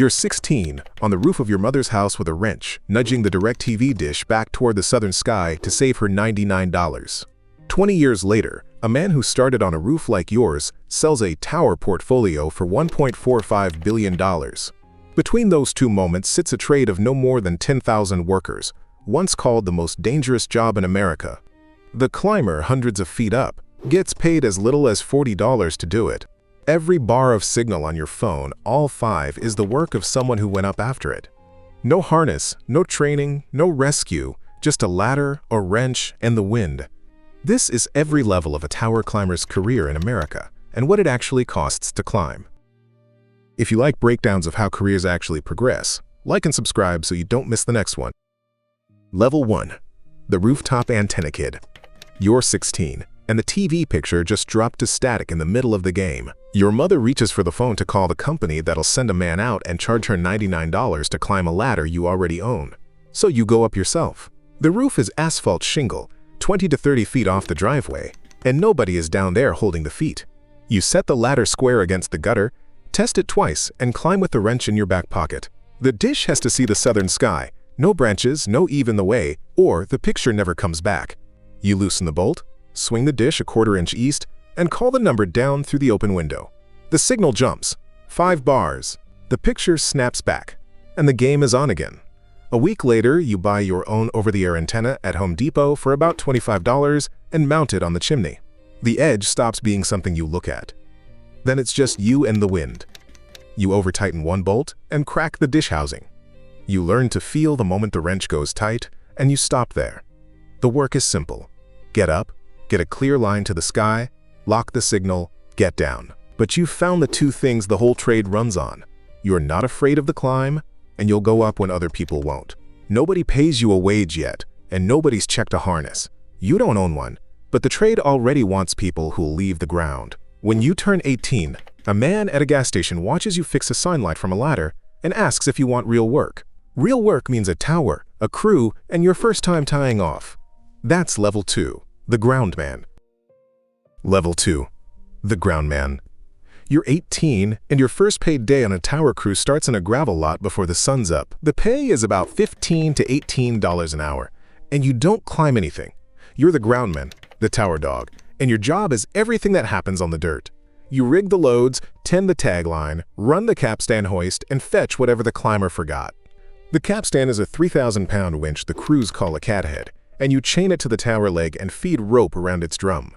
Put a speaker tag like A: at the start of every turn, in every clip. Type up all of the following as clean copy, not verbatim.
A: You're 16, on the roof of your mother's house with a wrench, nudging the DirecTV dish back toward the southern sky to save her $99. 20 years later, a man who started on a roof like yours sells a tower portfolio for $1.45 billion. Between those two moments sits a trade of no more than 10,000 workers, once called the most dangerous job in America. The climber, hundreds of feet up, gets paid as little as $40 to do it. Every bar of signal on your phone, all 5, is the work of someone who went up after it. No harness, no training, no rescue, just a ladder, a wrench, and the wind. This is every level of a tower climber's career in America, and what it actually costs to climb. If you like breakdowns of how careers actually progress, like and subscribe so you don't miss the next one. Level 1. The Rooftop Antenna Kid. You're 16, and the TV picture just dropped to static in the middle of the game. Your mother reaches for the phone to call the company that'll send a man out and charge her $99 to climb a ladder you already own. So you go up yourself. The roof is asphalt shingle, 20 to 30 feet off the driveway, and nobody is down there holding the feet. You set the ladder square against the gutter, test it twice, and climb with the wrench in your back pocket. The dish has to see the southern sky, no branches, no even the way, or the picture never comes back. You loosen the bolt, swing the dish a quarter-inch east, and call the number down through the open window. The signal jumps. 5 bars. The picture snaps back, and the game is on again. A week later, you buy your own over-the-air antenna at Home Depot for about $25 and mount it on the chimney. The edge stops being something you look at. Then it's just you and the wind. You over-tighten one bolt and crack the dish housing. You learn to feel the moment the wrench goes tight, and you stop there. The work is simple. Get up, get a clear line to the sky, lock the signal, get down. But you've found the 2 things the whole trade runs on. You're not afraid of the climb, and you'll go up when other people won't. Nobody pays you a wage yet, and nobody's checked a harness. You don't own one, but the trade already wants people who'll leave the ground. When you turn 18, a man at a gas station watches you fix a sign light from a ladder and asks if you want real work. Real work means a tower, a crew, and your first time tying off. That's Level 2, the Groundman. Level 2, the Groundman. You're 18, and your first paid day on a tower crew starts in a gravel lot before the sun's up. The pay is about $15 to $18 an hour, and you don't climb anything. You're the groundman, the tower dog, and your job is everything that happens on the dirt. You rig the loads, tend the tagline, run the capstan hoist, and fetch whatever the climber forgot. The capstan is a 3,000-pound winch the crews call a cathead, and you chain it to the tower leg and feed rope around its drum.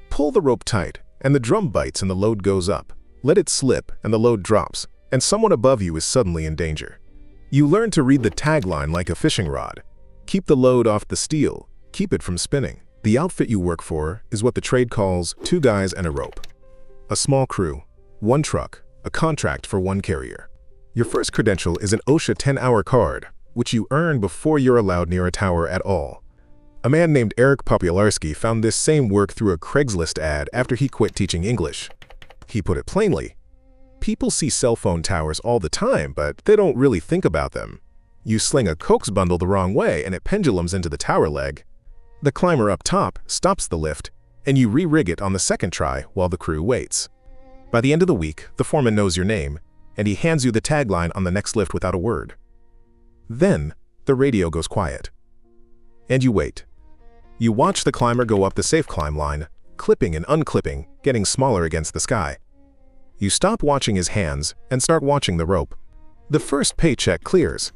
A: Pull the rope tight, and the drum bites and the load goes up. Let it slip, and the load drops, and someone above you is suddenly in danger. You learn to read the tagline like a fishing rod. Keep the load off the steel. Keep it from spinning. The outfit you work for is what the trade calls 2 guys and a rope. A small crew, 1 truck, a contract for 1 carrier. Your first credential is an OSHA 10-hour card, which you earn before you're allowed near a tower at all. A man named Eric Popularski found this same work through a Craigslist ad after he quit teaching English. He put it plainly, people see cell phone towers all the time, but they don't really think about them. You sling a Cokes bundle the wrong way and it pendulums into the tower leg. The climber up top stops the lift, and you re-rig it on the second try while the crew waits. By the end of the week, the foreman knows your name, and he hands you the tagline on the next lift without a word. Then, the radio goes quiet. And you wait. You watch the climber go up the safe climb line, clipping and unclipping, getting smaller against the sky. You stop watching his hands and start watching the rope. The first paycheck clears,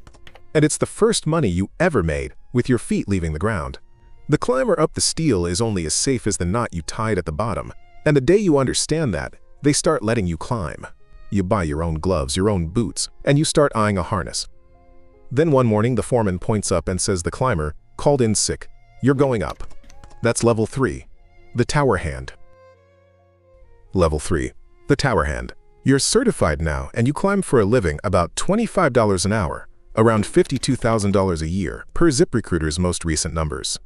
A: and it's the first money you ever made with your feet leaving the ground. The climber up the steel is only as safe as the knot you tied at the bottom, and the day you understand that, they start letting you climb. You buy your own gloves, your own boots, and you start eyeing a harness. Then one morning the foreman points up and says the climber, called in sick, you're going up. That's Level 3, the tower hand. Level 3, the tower hand. You're certified now, and you climb for a living about $25 an hour, around $52,000 a year per ZipRecruiter's most recent numbers.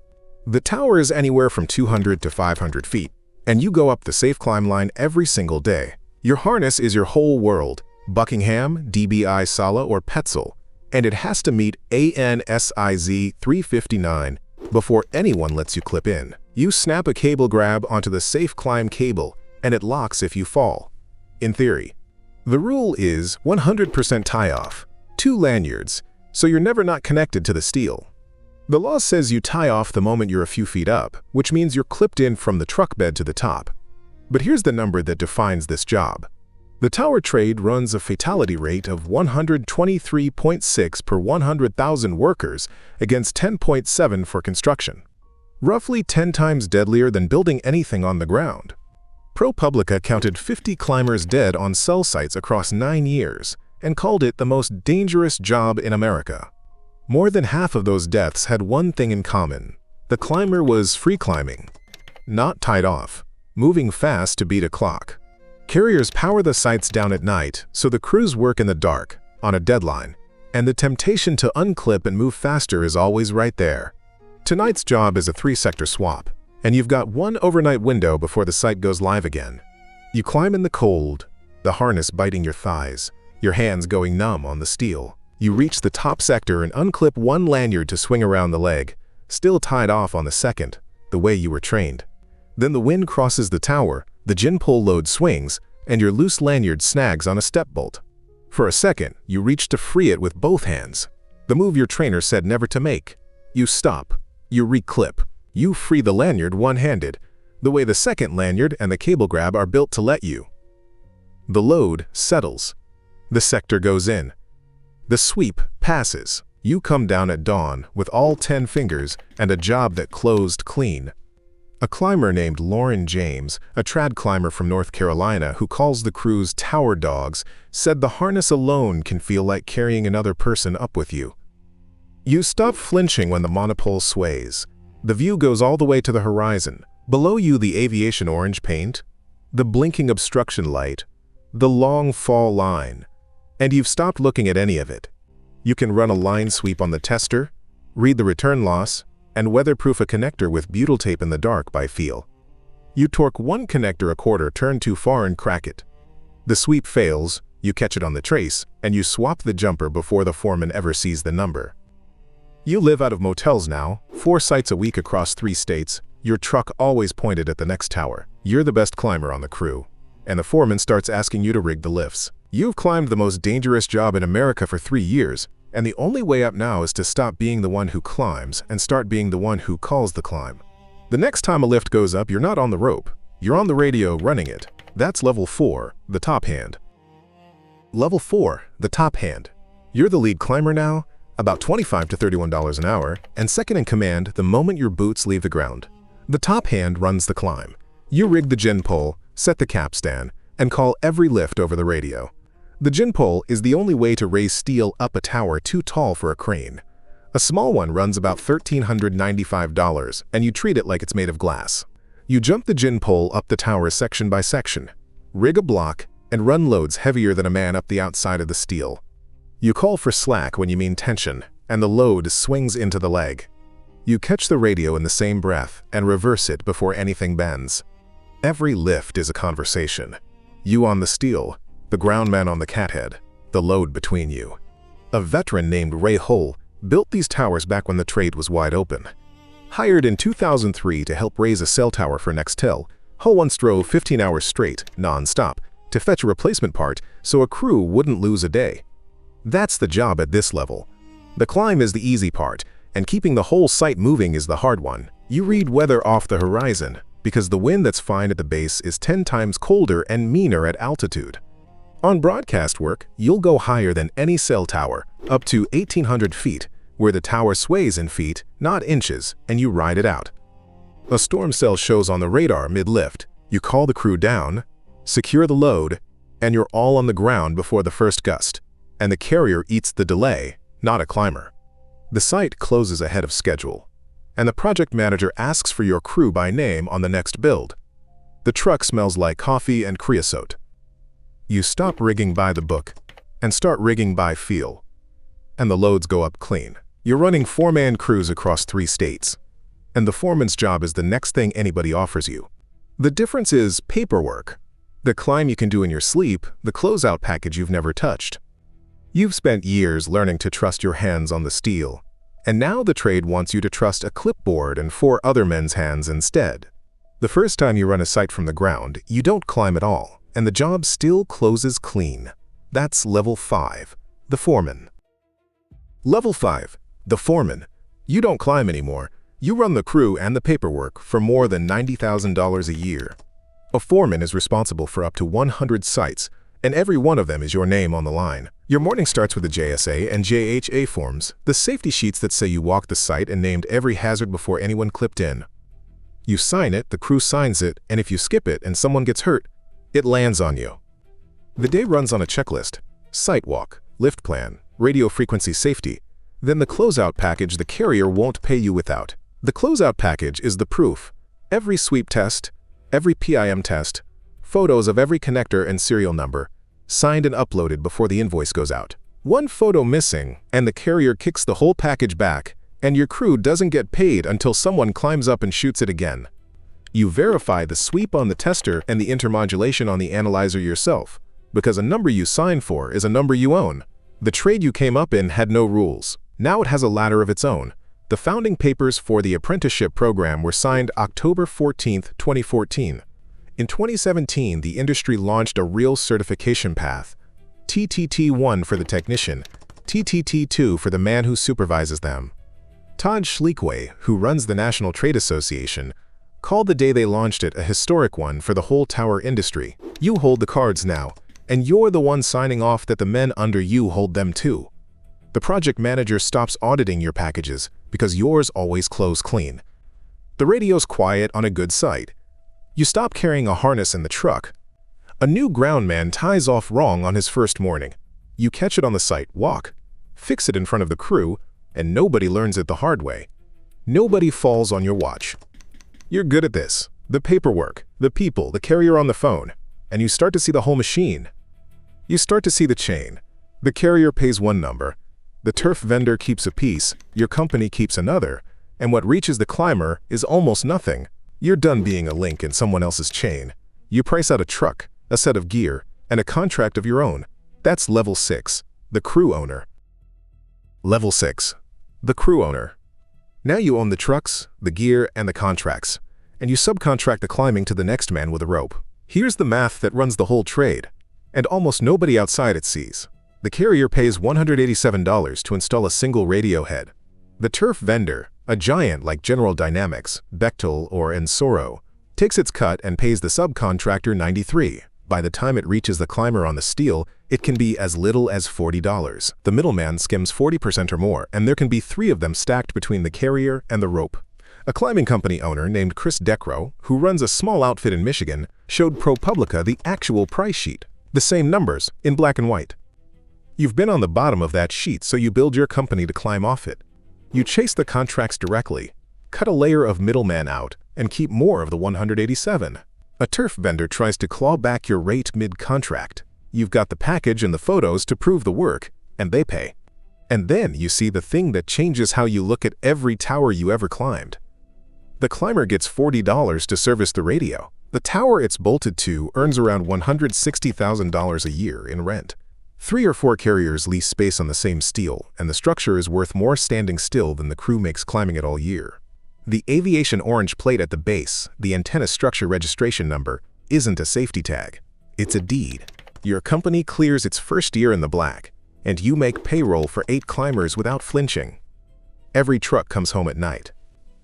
A: The tower is anywhere from 200 to 500 feet, and you go up the safe climb line every single day. Your harness is your whole world, Buckingham, DBI Sala, or Petzl, and it has to meet ANSIZ 359 before anyone lets you clip in. You snap a cable grab onto the safe climb cable, and it locks if you fall. In theory. The rule is 100% tie-off, 2 lanyards, so you're never not connected to the steel. The law says you tie off the moment you're a few feet up, which means you're clipped in from the truck bed to the top. But here's the number that defines this job. The tower trade runs a fatality rate of 123.6 per 100,000 workers against 10.7 for construction. Roughly 10 times deadlier than building anything on the ground. ProPublica counted 50 climbers dead on cell sites across 9 years and called it the most dangerous job in America. More than half of those deaths had one thing in common. The climber was free climbing, not tied off, moving fast to beat a clock. Carriers power the sites down at night, so the crews work in the dark, on a deadline, and the temptation to unclip and move faster is always right there. Tonight's job is a 3-sector swap, and you've got one overnight window before the site goes live again. You climb in the cold, the harness biting your thighs, your hands going numb on the steel. You reach the top sector and unclip one lanyard to swing around the leg, still tied off on the second, the way you were trained. Then the wind crosses the tower, the gin pole load swings, and your loose lanyard snags on a step bolt. For a second, you reach to free it with both hands. The move your trainer said never to make. You stop. You reclip. You free the lanyard one-handed, the way the second lanyard and the cable grab are built to let you. The load settles. The sector goes in. The sweep passes. You come down at dawn with all 10 fingers and a job that closed clean. A climber named Lauren James, a trad climber from North Carolina who calls the crews tower dogs, said the harness alone can feel like carrying another person up with you. You stop flinching when the monopole sways. The view goes all the way to the horizon. Below you the aviation orange paint, the blinking obstruction light, the long fall line. And you've stopped looking at any of it. You can run a line sweep on the tester, read the return loss, and weatherproof a connector with butyl tape in the dark by feel. You torque one connector a quarter turn too far and crack it. The sweep fails, you catch it on the trace, and you swap the jumper before the foreman ever sees the number. You live out of motels now, 4 sites a week across 3 states, your truck always pointed at the next tower. You're the best climber on the crew, and the foreman starts asking you to rig the lifts. You've climbed the most dangerous job in America for 3 years, and the only way up now is to stop being the one who climbs and start being the one who calls the climb. The next time a lift goes up, you're not on the rope. You're on the radio running it. That's level 4, the top hand. Level 4, the top hand. You're the lead climber now, about $25 to $31 an hour, and second in command the moment your boots leave the ground. The top hand runs the climb. You rig the gin pole, set the capstan, and call every lift over the radio. The gin pole is the only way to raise steel up a tower too tall for a crane. A small one runs about $1,395, and you treat it like it's made of glass. You jump the gin pole up the tower section by section, rig a block, and run loads heavier than a man up the outside of the steel. You call for slack when you mean tension, and the load swings into the leg. You catch the radio in the same breath and reverse it before anything bends. Every lift is a conversation. You on the steel, the groundman on the cathead, the load between you. A veteran named Ray Hull built these towers back when the trade was wide open. Hired in 2003 to help raise a cell tower for Nextel, Hull once drove 15 hours straight, non-stop, to fetch a replacement part so a crew wouldn't lose a day. That's the job at this level. The climb is the easy part, and keeping the whole site moving is the hard one. You read weather off the horizon, because the wind that's fine at the base is 10 times colder and meaner at altitude. On broadcast work, you'll go higher than any cell tower, up to 1,800 feet, where the tower sways in feet, not inches, and you ride it out. A storm cell shows on the radar mid-lift. You call the crew down, secure the load, and you're all on the ground before the first gust. And the carrier eats the delay, not a climber. The site closes ahead of schedule, and the project manager asks for your crew by name on the next build. The truck smells like coffee and creosote. You stop rigging by the book and start rigging by feel, and the loads go up clean. You're running 4-man crews across 3 states, and the foreman's job is the next thing anybody offers you. The difference is paperwork. The climb you can do in your sleep, the closeout package you've never touched. You've spent years learning to trust your hands on the steel, and now the trade wants you to trust a clipboard and 4 other men's hands instead. The first time you run a site from the ground, you don't climb at all, and the job still closes clean. That's level 5, the foreman. Level 5, the foreman. You don't climb anymore. You run the crew and the paperwork for more than $90,000 a year. A foreman is responsible for up to 100 sites, and every one of them is your name on the line. Your morning starts with the JSA and JHA forms, the safety sheets that say you walked the site and named every hazard before anyone clipped in. You sign it, the crew signs it, and if you skip it and someone gets hurt, it lands on you. The day runs on a checklist: site walk, lift plan, radio frequency safety, then the closeout package the carrier won't pay you without. The closeout package is the proof: every sweep test, every PIM test, photos of every connector and serial number, signed and uploaded before the invoice goes out. One photo missing, and the carrier kicks the whole package back, and your crew doesn't get paid until someone climbs up and shoots it again. You verify the sweep on the tester and the intermodulation on the analyzer yourself, because a number you sign for is a number you own. The trade you came up in had no rules. Now it has a ladder of its own. The founding papers for the apprenticeship program were signed October 14, 2014. In 2017, the industry launched a real certification path: TTT1 for the technician, TTT2 for the man who supervises them. Todd Schleekway, who runs the National Trade Association, called the day they launched it a historic one for the whole tower industry. You hold the cards now, and you're the one signing off that the men under you hold them too. The project manager stops auditing your packages because yours always close clean. The radio's quiet on a good site. You stop carrying a harness in the truck. A new groundman ties off wrong on his first morning. You catch it on the site walk, fix it in front of the crew, and nobody learns it the hard way. Nobody falls on your watch. You're good at this: the paperwork, the people, the carrier on the phone, and you start to see the whole machine. You start to see the chain. The carrier pays one number, the turf vendor keeps a piece, your company keeps another, and what reaches the climber is almost nothing. You're done being a link in someone else's chain. You price out a truck, a set of gear, and a contract of your own. That's level 6, the crew owner. Level 6, the crew owner. Now you own the trucks, the gear, and the contracts, and you subcontract the climbing to the next man with a rope. Here's the math that runs the whole trade, and almost nobody outside it sees. The carrier pays $187 to install a single radio head. The turf vendor, a giant like General Dynamics, Bechtel, or Ensoro, takes its cut and pays the subcontractor $93. By the time it reaches the climber on the steel, it can be as little as $40. The middleman skims 40% or more, and there can be 3 of them stacked between the carrier and the rope. A climbing company owner named Chris Decro, who runs a small outfit in Michigan, showed ProPublica the actual price sheet. The same numbers, in black and white. You've been on the bottom of that sheet, so you build your company to climb off it. You chase the contracts directly, cut a layer of middleman out, and keep more of the $187. A turf vendor tries to claw back your rate mid-contract. You've got the package and the photos to prove the work, and they pay. And then you see the thing that changes how you look at every tower you ever climbed. The climber gets $40 to service the radio. The tower it's bolted to earns around $160,000 a year in rent. 3 or 4 carriers lease space on the same steel, and the structure is worth more standing still than the crew makes climbing it all year. The aviation orange plate at the base, the antenna structure registration number, isn't a safety tag. It's a deed. Your company clears its first year in the black, and you make payroll for 8 climbers without flinching. Every truck comes home at night.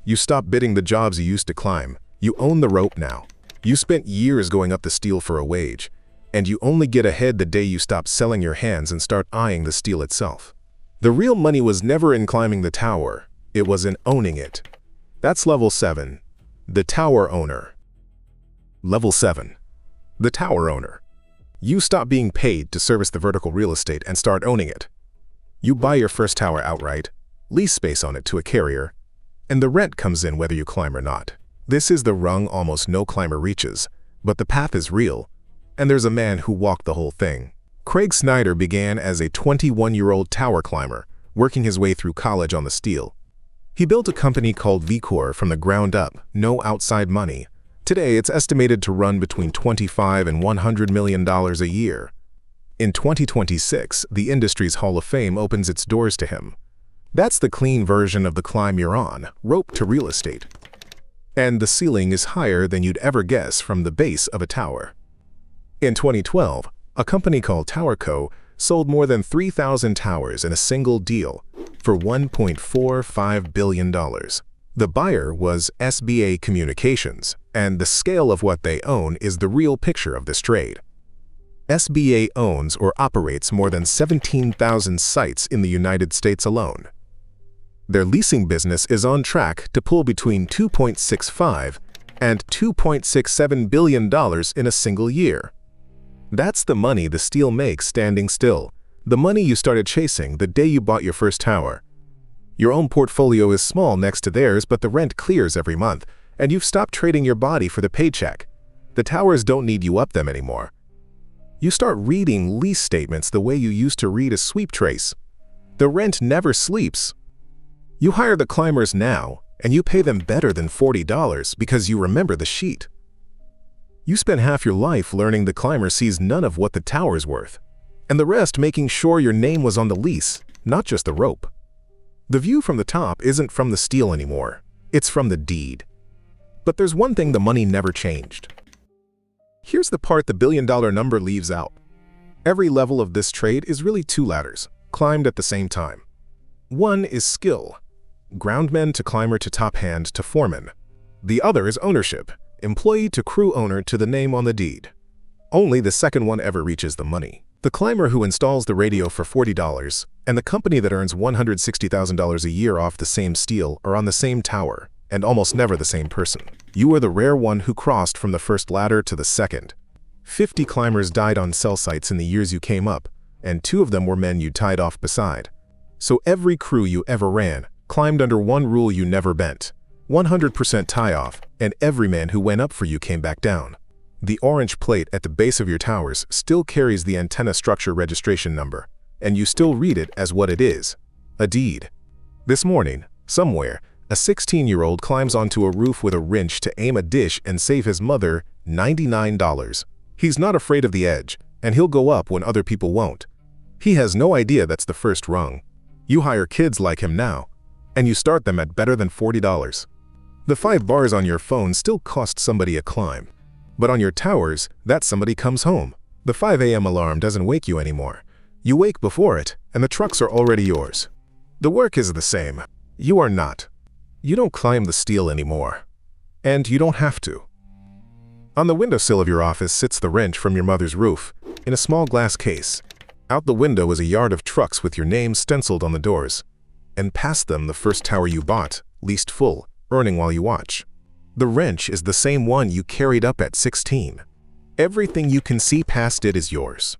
A: You stop bidding the jobs you used to climb. You own the rope now. You spent years going up the steel for a wage, and you only get ahead the day you stop selling your hands and start eyeing the steel itself. The real money was never in climbing the tower. It was in owning it. That's level 7, the tower owner. Level 7, the tower owner. You stop being paid to service the vertical real estate and start owning it. You buy your first tower outright, lease space on it to a carrier, and the rent comes in whether you climb or not. This is the rung almost no climber reaches, but the path is real, and there's a man who walked the whole thing. Craig Snyder began as a 21-year-old tower climber, working his way through college on the steel. He built a company called VIKOR from the ground up, no outside money. Today, it's estimated to run between $25 and $100 million a year. In 2026, the industry's Hall of Fame opens its doors to him. That's the clean version of the climb you're on, rope to real estate. And the ceiling is higher than you'd ever guess from the base of a tower. In 2012, a company called TowerCo sold more than 3,000 towers in a single deal for $1.45 billion. The buyer was SBA Communications, and the scale of what they own is the real picture of this trade. SBA owns or operates more than 17,000 sites in the United States alone. Their leasing business is on track to pull between $2.65 and $2.67 billion in a single year. That's the money the steel makes standing still, the money you started chasing the day you bought your first tower. Your own portfolio is small next to theirs, but the rent clears every month, and you've stopped trading your body for the paycheck. The towers don't need you up them anymore. You start reading lease statements the way you used to read a sweep trace. The rent never sleeps. You hire the climbers now, and you pay them better than $40 because you remember the sheet. You spend half your life learning the climber sees none of what the tower's worth, and the rest making sure your name was on the lease, not just the rope. The view from the top isn't from the steel anymore, it's from the deed. But there's one thing the money never changed. Here's the part the billion-dollar number leaves out. Every level of this trade is really two ladders, climbed at the same time. One is skill, groundman to climber to top hand to foreman. The other is ownership, employee to crew owner to the name on the deed. Only the second one ever reaches the money. The climber who installs the radio for $40 and the company that earns $160,000 a year off the same steel are on the same tower, and almost never the same person. You are the rare one who crossed from the first ladder to the second. 50 climbers died on cell sites in the years you came up, and 2 of them were men you tied off beside. So every crew you ever ran climbed under one rule you never bent: 100% tie-off, and every man who went up for you came back down. The orange plate at the base of your towers still carries the antenna structure registration number, and you still read it as what it is: a deed. This morning, somewhere, a 16-year-old climbs onto a roof with a wrench to aim a dish and save his mother $99. He's not afraid of the edge, and he'll go up when other people won't. He has no idea that's the first rung. You hire kids like him now, and you start them at better than $40. The 5 bars on your phone still cost somebody a climb, but on your towers, that somebody comes home. The 5 a.m. alarm doesn't wake you anymore. You wake before it, and the trucks are already yours. The work is the same. You are not. You don't climb the steel anymore. And you don't have to. On the windowsill of your office sits the wrench from your mother's roof, in a small glass case. Out the window is a yard of trucks with your name stenciled on the doors. And past them the first tower you bought, leased full, earning while you watch. The wrench is the same one you carried up at 16. Everything you can see past it is yours.